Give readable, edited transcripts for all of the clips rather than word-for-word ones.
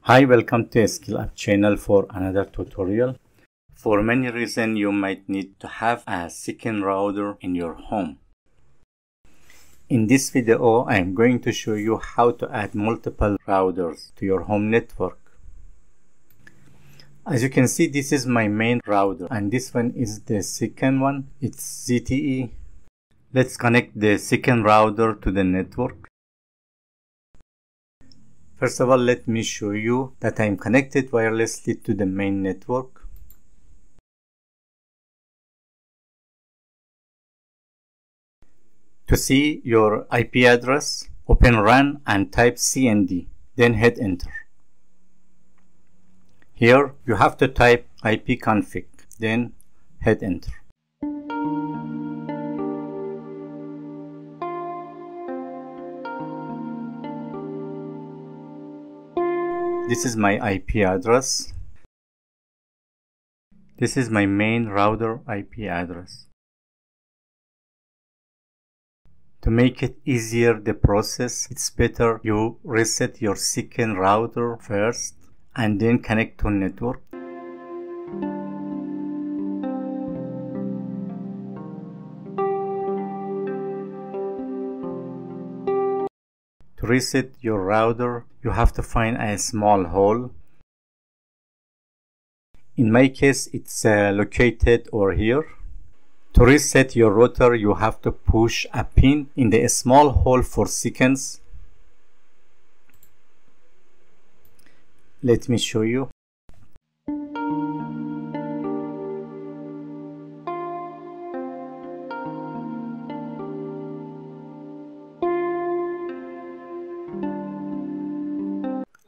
Hi, welcome to Skill App channel for another tutorial. For many reasons, you might need to have a second router in your home. In this video, I am going to show you how to add multiple routers to your home network. As you can see, this is my main router and this one is the second one. It's ZTE. Let's connect the second router to the network. First of all, let me show you that I am connected wirelessly to the main network. To see your IP address, open Run and type CMD, then hit Enter. Here you have to type ipconfig, then hit Enter. This is my IP address. This is my main router IP address. To make it easier the process, it's better you reset your second router first and then connect to network. To reset your router, you have to find a small hole. In my case, it's located over here. To reset your router, you have to push a pin in the small hole for seconds. Let me show you.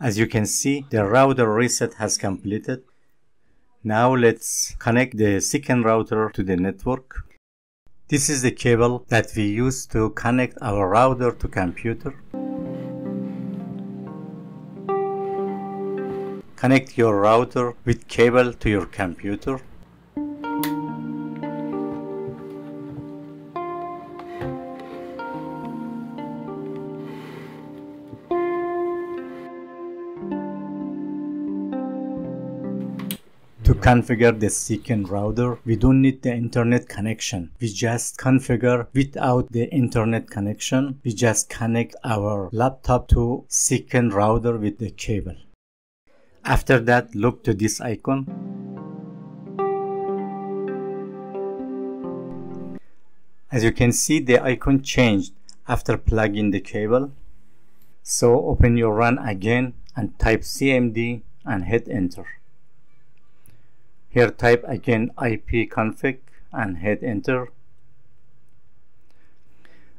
As you can see, the router reset has completed. Now let's connect the second router to the network. This is the cable that we use to connect our router to computer. Connect your router with cable to your computer. To configure the second router, we don't need the internet connection. We just configure without the internet connection. We just connect our laptop to second router with the cable. After that, look to this icon. As you can see, the icon changed after plugging the cable. So open your Run again and type CMD and hit Enter. Here type again ipconfig and hit Enter.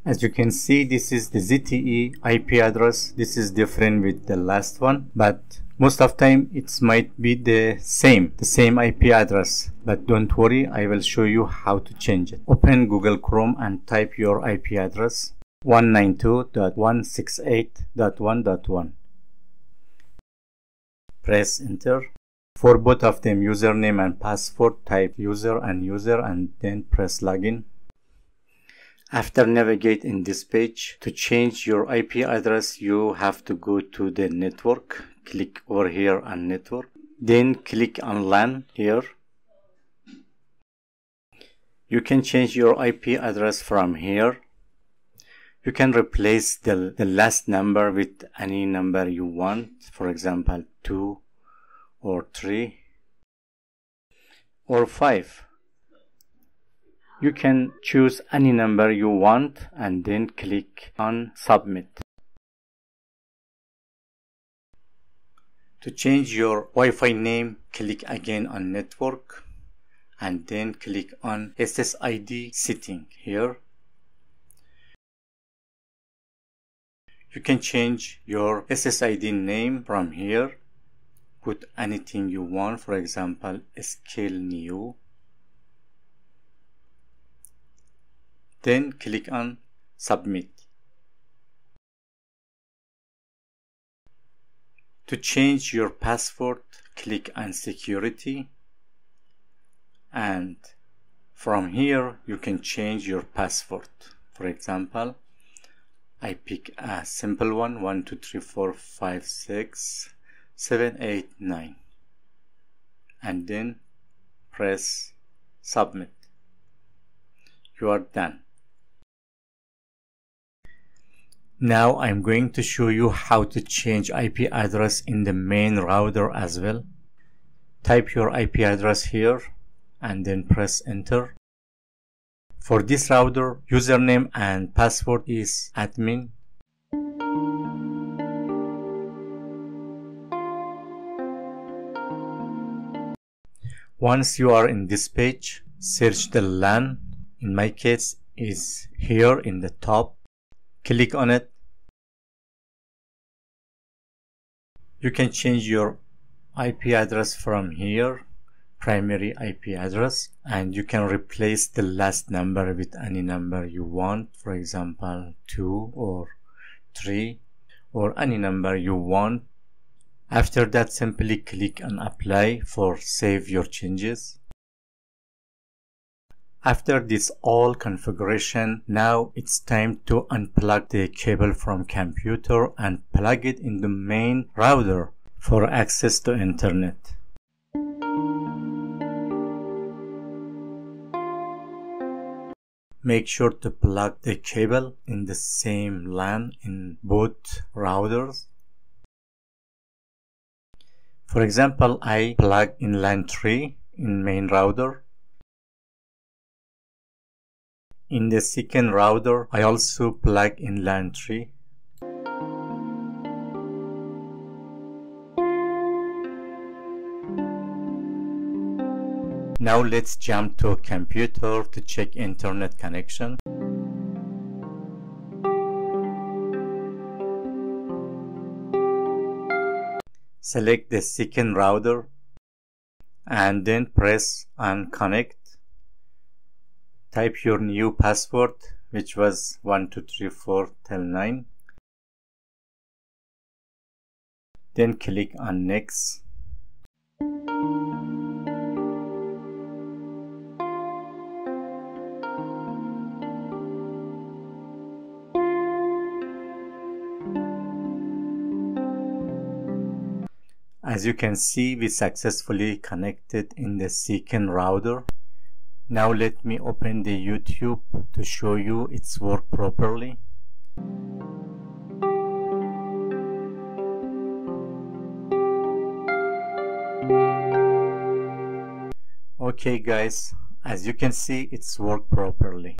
As you can see, this is the ZTE IP address. This is different with the last one, but most of the time it might be the same IP address. But don't worry, I will show you how to change it. Open Google Chrome and type your IP address 192.168.1.1. Press Enter. For both of them, username and password, type user and then press login. After navigate in this page, to change your IP address, you have to go to the network. Click over here on network. Then click on LAN here. You can change your IP address from here. You can replace the last number with any number you want. For example, 2 or 3 or 5. You can choose any number you want and then click on Submit. To change your Wi-Fi name, click again on Network and then click on SSID setting here. You can change your SSID name from here. Put anything you want, for example, Scale New. Then click on Submit. To change your password, click on Security. And from here, you can change your password. For example, I pick a simple one, 1 2 3 4 5 6 789 and then press submit. You are done. Now I'm going to show you how to change IP address in the main router as well. Type your IP address here and then press enter. For this router, username and password is admin. Once you are in this page, search the LAN. In my case is here in the top. Click on it. You can change your IP address from here, primary IP address, and you can replace the last number with any number you want, for example 2 or 3 or any number you want. After that, simply click on apply for save your changes. After this all configuration, now it's time to unplug the cable from computer and plug it in the main router for access to internet. Make sure to plug the cable in the same LAN in both routers. For example, I plug in LAN 3 in main router. In the second router, I also plug in LAN 3. Now let's jump to a computer to check internet connection. Select the second router and then press on connect. Type your new password, which was 1234 till 9. Then click on next. As you can see, we successfully connected in the second router. Now let me open the YouTube to show you its work properly. Okay guys, as you can see, it's worked properly.